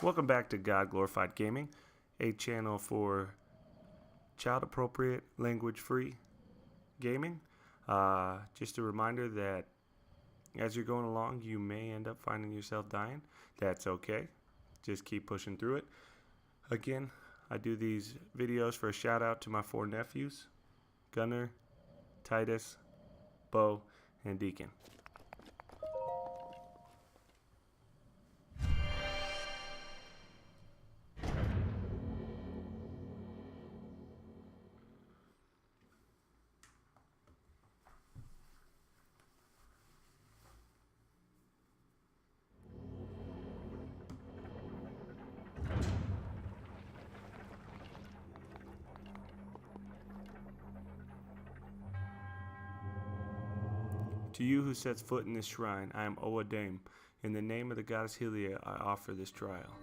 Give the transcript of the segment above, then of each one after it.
Welcome back to God Glorified Gaming, a channel for child-appropriate, language-free gaming. Just a reminder that as you're going along, you may end up finding yourself dying. That's okay. Just keep pushing through it. Again, I do these videos for a shout-out to my 4 nephews, Gunnar, Titus, Beau, and Deacon. To you who sets foot in this shrine, I am Oadame. In the name of the goddess Hylia, I offer this trial.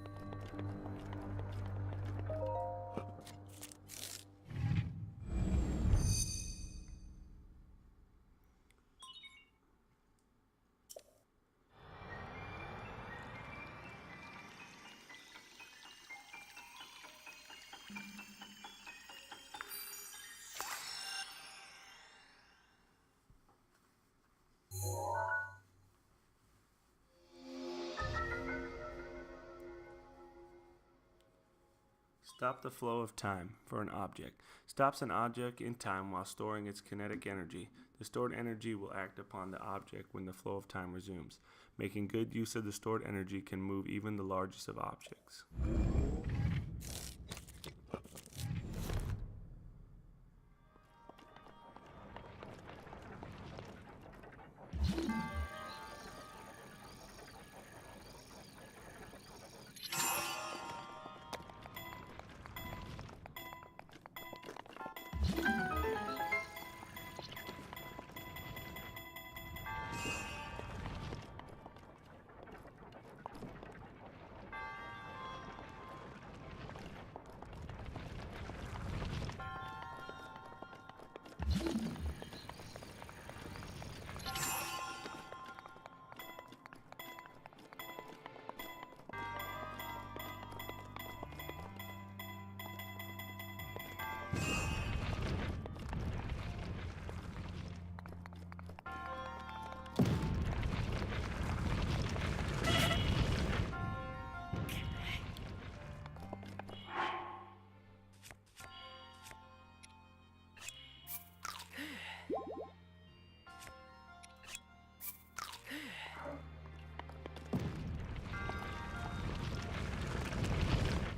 Stop the flow of time for an object. Stops an object in time while storing its kinetic energy. The stored energy will act upon the object when the flow of time resumes. Making good use of the stored energy can move even the largest of objects.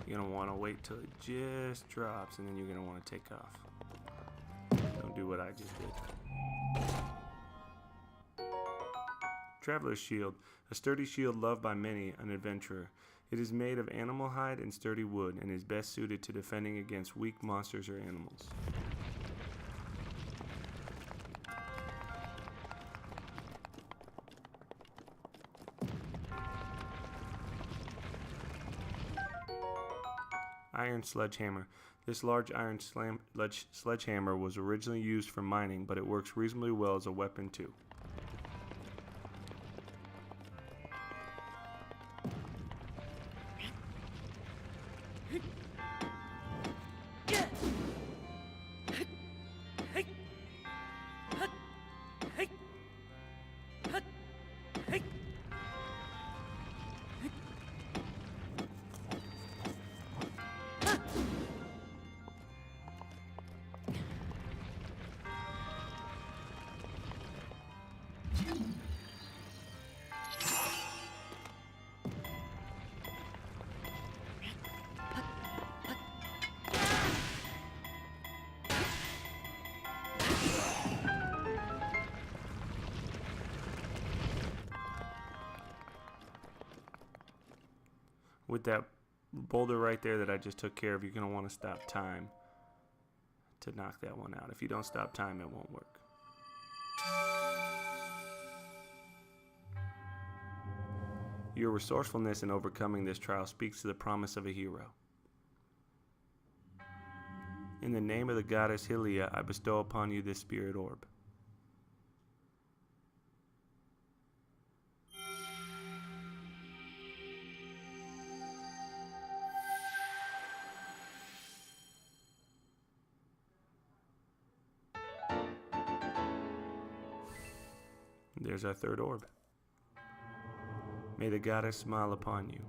You're going to want to wait till it just drops, and then you're going to want to take off. Don't do what I just did. Traveler's Shield. A sturdy shield loved by many, an adventurer. It is made of animal hide and sturdy wood, and is best suited to defending against weak monsters or animals. Iron Sledgehammer. This large iron sledgehammer was originally used for mining, but it works reasonably well as a weapon too. With that boulder right there that I just took care of, you're going to want to stop time to knock that one out. If you don't stop time, it won't work. Your resourcefulness in overcoming this trial speaks to the promise of a hero. In the name of the goddess Hylia, I bestow upon you this spirit orb. There's our third orb. May the goddess smile upon you.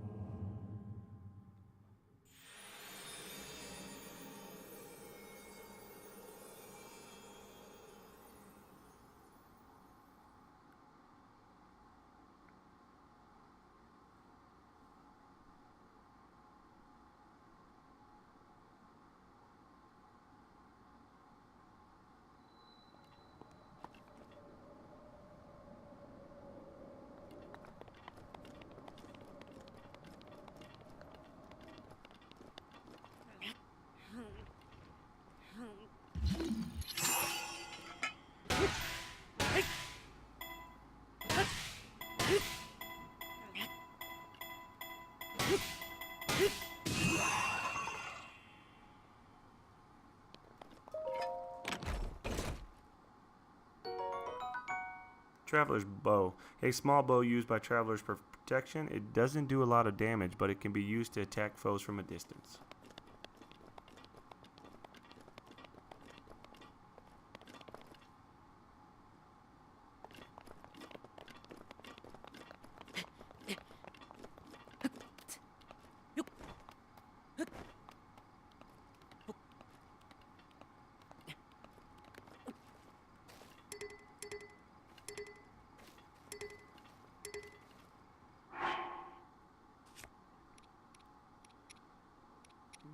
Traveler's Bow. A small bow used by travelers for protection. It doesn't do a lot of damage, but it can be used to attack foes from a distance.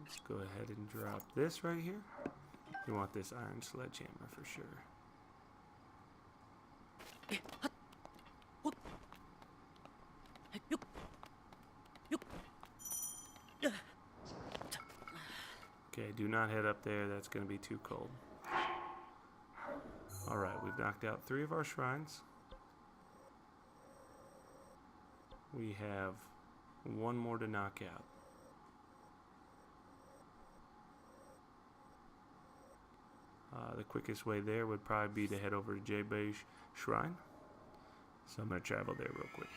Let's go ahead and drop this right here. We want this iron sledgehammer for sure. Okay, do not head up there. That's going to be too cold. Alright, we've knocked out 3 of our shrines. We have 1 more to knock out. The quickest way there would probably be to head over to J-Beige Shrine. So I'm going to travel there real quick.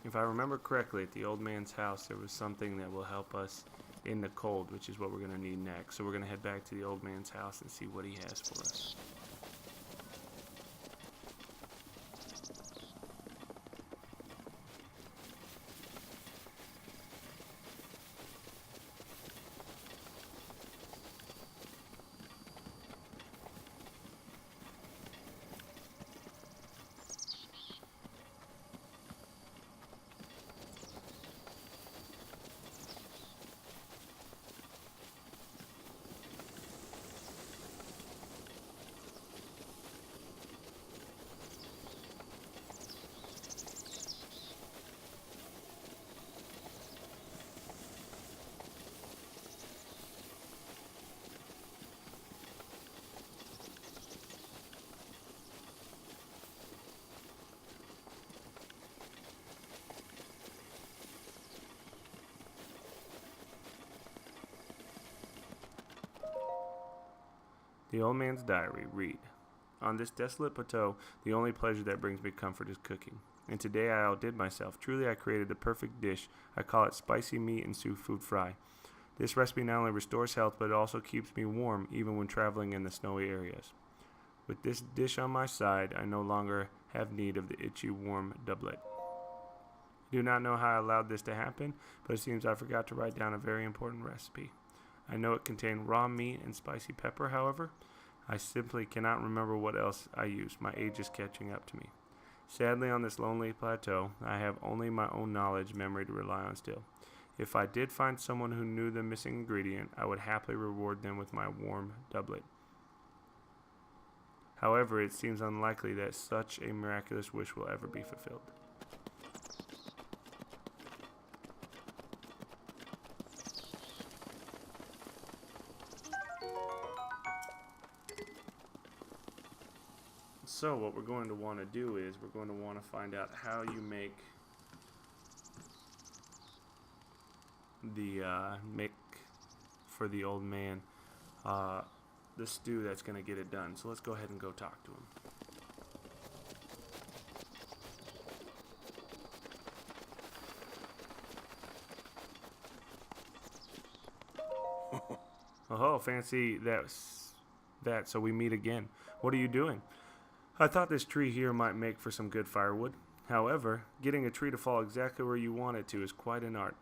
If I remember correctly, at the old man's house, there was something that will help us in the cold, which is what we're going to need next. So we're going to head back to the old man's house and see what he has for us. The Old Man's Diary. Read. On this desolate plateau, the only pleasure that brings me comfort is cooking. And today I outdid myself. Truly, I created the perfect dish. I call it spicy meat and seafood fry. This recipe not only restores health, but it also keeps me warm, even when traveling in the snowy areas. With this dish on my side, I no longer have need of the itchy, warm doublet. I do not know how I allowed this to happen, but it seems I forgot to write down a very important recipe. I know it contained raw meat and spicy pepper, however. I simply cannot remember what else I used. My age is catching up to me. Sadly, on this lonely plateau, I have only my own knowledge memory to rely on still. If I did find someone who knew the missing ingredient, I would happily reward them with my warm doublet. However, it seems unlikely that such a miraculous wish will ever be fulfilled. So what we're going to want to do is we're going to want to find out how you make the make for the old man the stew that's going to get it done. So let's go ahead and go talk to him. Oh, fancy that. So we meet again. What are you doing? I thought this tree here might make for some good firewood. However, getting a tree to fall exactly where you want it to is quite an art.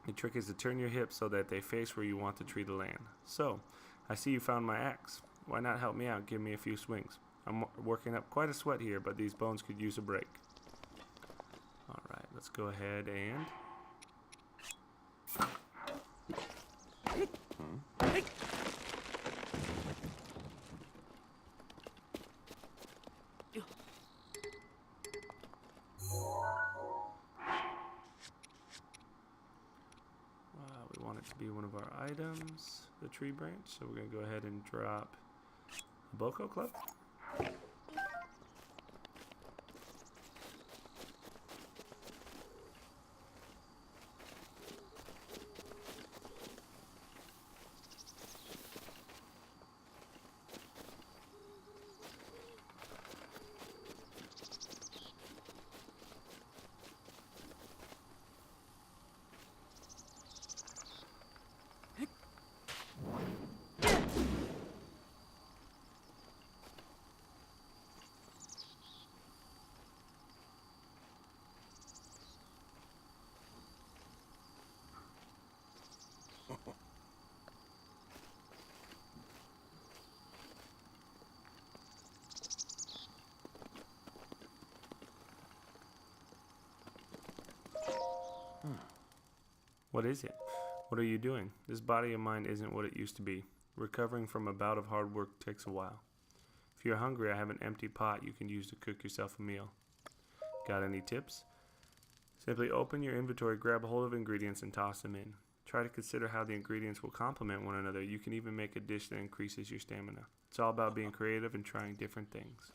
The trick is to turn your hips so that they face where you want the tree to land. So, I see you found my axe. Why not help me out? Give me a few swings. I'm working up quite a sweat here, but these bones could use a break. Alright, let's go ahead and... we want it to be one of our items, the tree branch, so we're going to go ahead and drop a boko club. What is it? What are you doing? This body of mine isn't what it used to be. Recovering from a bout of hard work takes a while. If you're hungry, I have an empty pot you can use to cook yourself a meal. Got any tips? Simply open your inventory, grab a hold of ingredients, and toss them in. Try to consider how the ingredients will complement one another. You can even make a dish that increases your stamina. It's all about being creative and trying different things.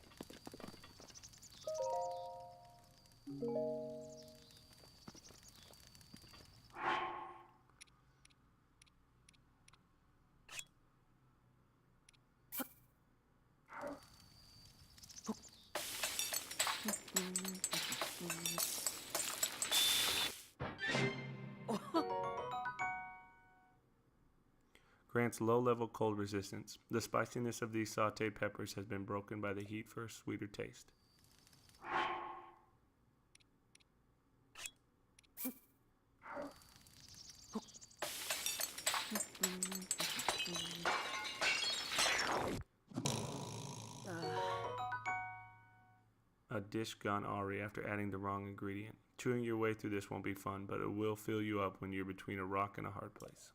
Grants low-level cold resistance. The spiciness of these sautéed peppers has been broken by the heat for a sweeter taste. A dish gone awry after adding the wrong ingredient. Chewing your way through this won't be fun, but it will fill you up when you're between a rock and a hard place.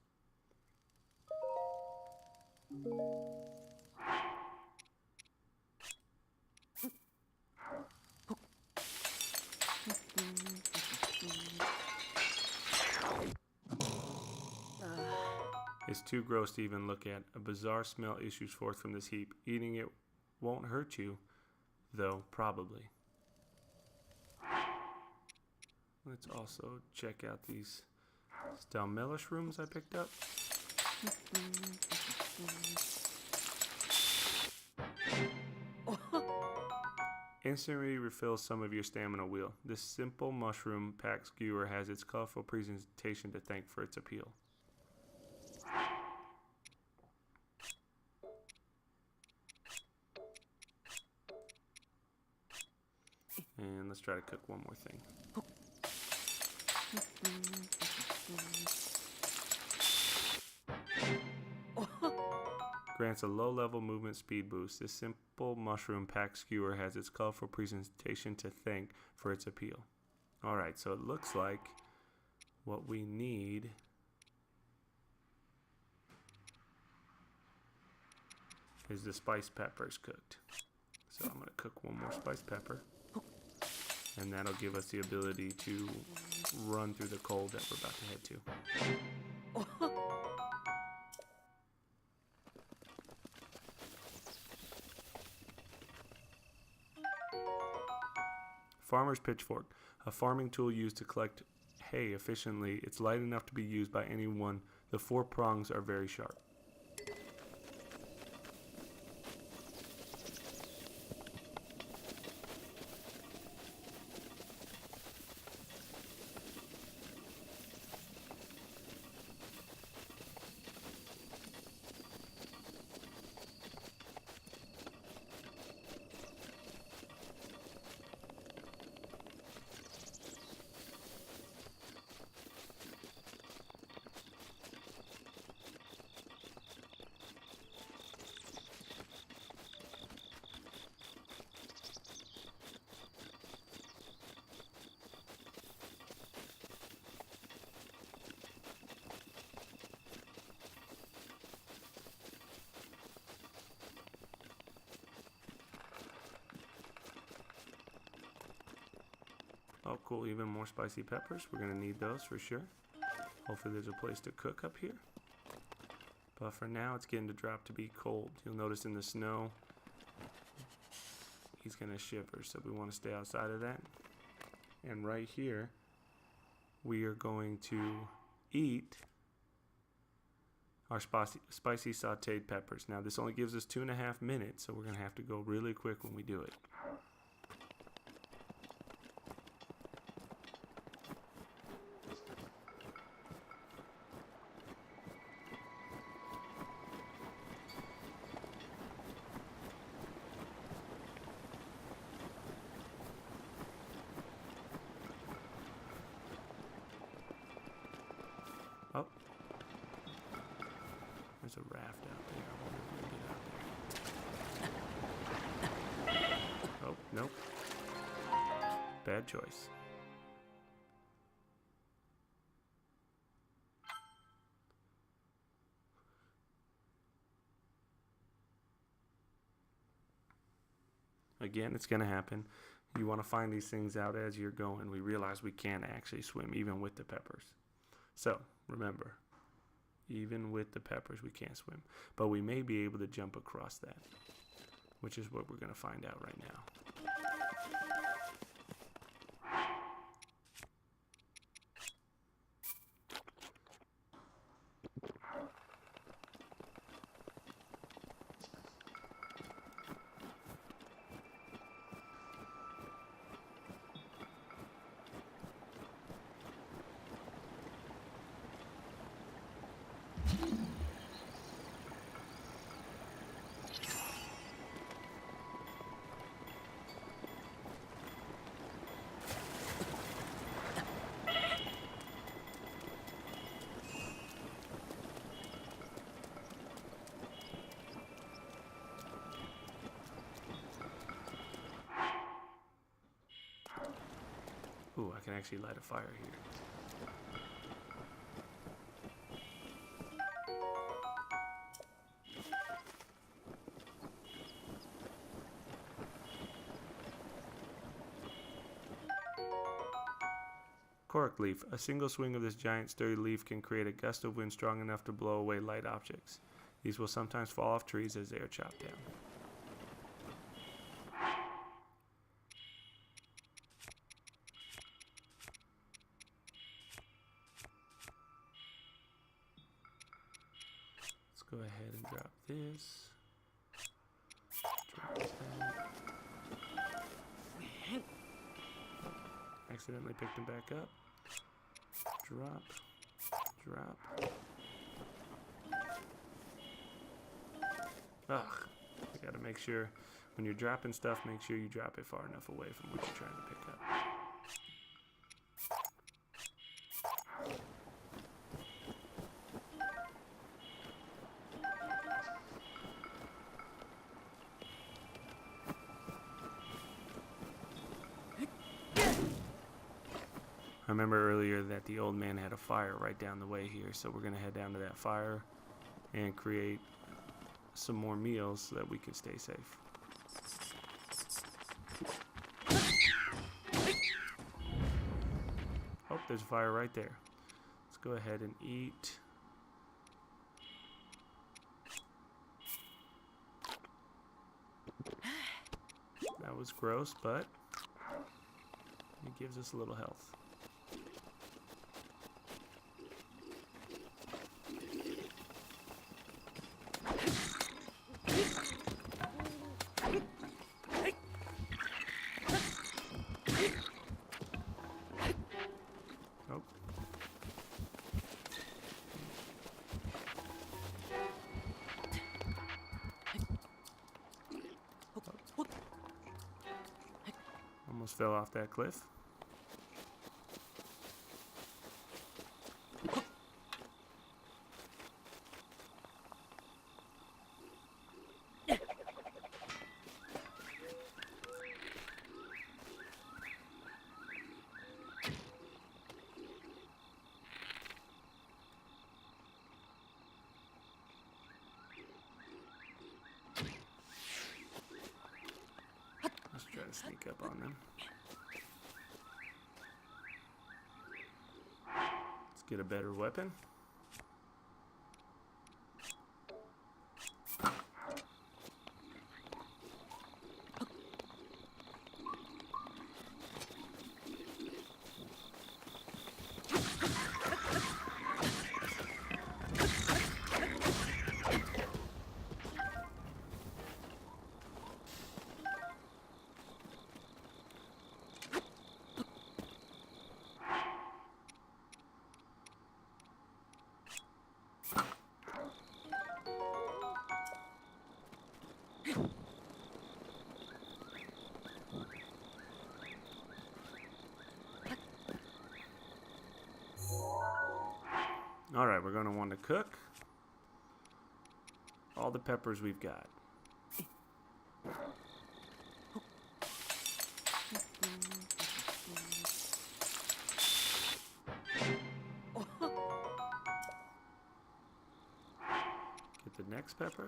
It's too gross to even look at. A bizarre smell issues forth from this heap. Eating it won't hurt you, though, probably. Let's also check out these stalmelish rooms I picked up. Instantly refills some of your stamina wheel. This simple mushroom pack skewer has its colorful presentation to thank for its appeal. And let's try to cook one more thing. Grants a low-level movement speed boost. This simple mushroom pack skewer has its colorful presentation to thank for its appeal. Alright, so it looks like what we need is the spiced peppers cooked. So I'm going to cook one more spiced pepper. And that'll give us the ability to run through the cold that we're about to head to. Farmer's pitchfork, a farming tool used to collect hay efficiently. It's light enough to be used by anyone. The 4 prongs are very sharp. Oh, cool. Even more spicy peppers. We're going to need those for sure. Hopefully there's a place to cook up here. But for now, it's getting to drop to be cold. You'll notice in the snow, he's going to shiver. So we want to stay outside of that. And right here, we are going to eat our spicy sauteed peppers. Now, this only gives us 2.5 minutes, so we're going to have to go really quick when we do it. Oh, there's a raft out there. I wonder if we can get out there. Oh, nope. Bad choice. Again, it's going to happen. You want to find these things out as you're going. We realize we can't actually swim even with the peppers. So, remember, even with the peppers, we can't swim. But we may be able to jump across that, which is what we're going to find out right now. Ooh, I can actually light a fire here. Cork leaf. A single swing of this giant sturdy leaf can create a gust of wind strong enough to blow away light objects. These will sometimes fall off trees as they are chopped down. Let's go ahead and drop this. Drop that. Accidentally picked him back up. Drop. Drop. Ugh. I gotta make sure when you're dropping stuff, make sure you drop it far enough away from what you're trying to pick up. I remember earlier that the old man had a fire right down the way here, so we're going to head down to that fire and create some more meals so that we can stay safe. Oh, there's a fire right there. Let's go ahead and eat. That was gross, but it gives us a little health. Almost fell off that cliff. Let's try to sneak up on them. Let's get a better weapon. All right, we're going to want to cook all the peppers we've got. Get the next pepper.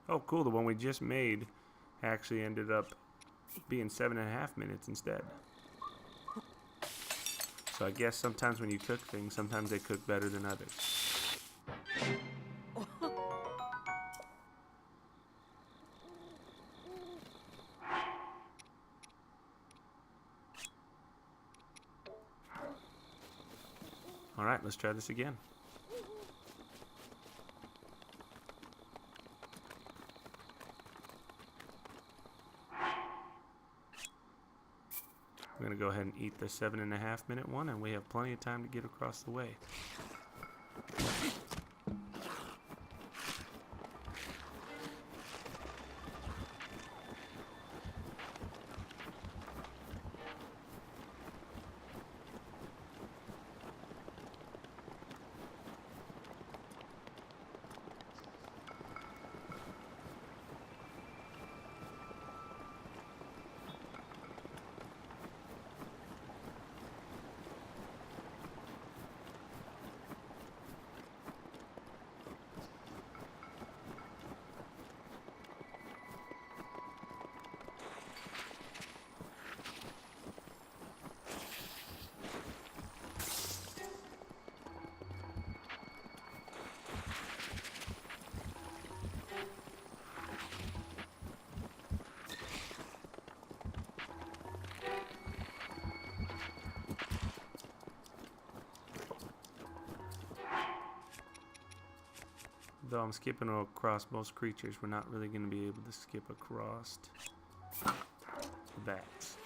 Oh, cool. The one we just made actually ended up being 7.5 minutes instead. So I guess sometimes when you cook things, sometimes they cook better than others. All right, let's try this again. We're going to go ahead and eat the 7.5 minute one, and we have plenty of time to get across the way. Though I'm skipping across most creatures, we're not really going to be able to skip across the bats.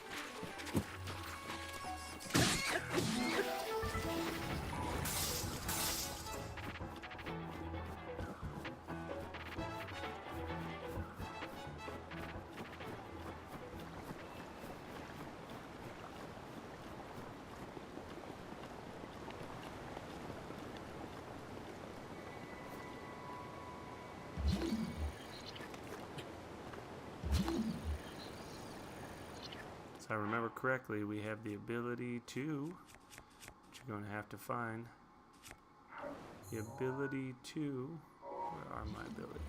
If I remember correctly, we have the ability to, which you're going to have to find, the ability to, where are my abilities?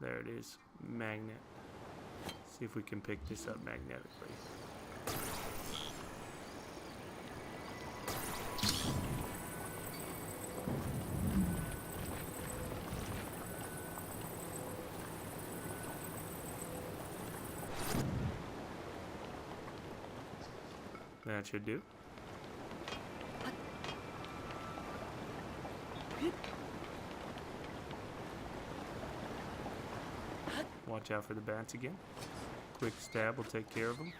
There it is, magnet. See if we can pick this up magnetically. That should do. Watch out for the bats again. Quick stab will take care of them.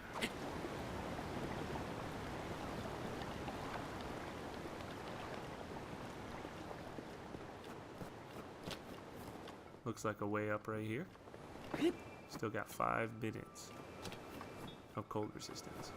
Looks like a way up right here. Still got 5 minutes of cold resistance.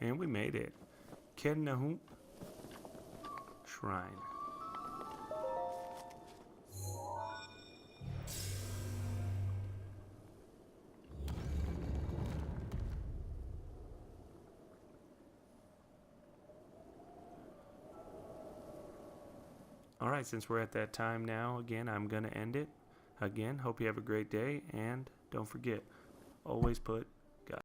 And we made it. Kennahump Shrine. Alright, since we're at that time now, again, I'm going to end it. Again, hope you have a great day, and don't forget, always put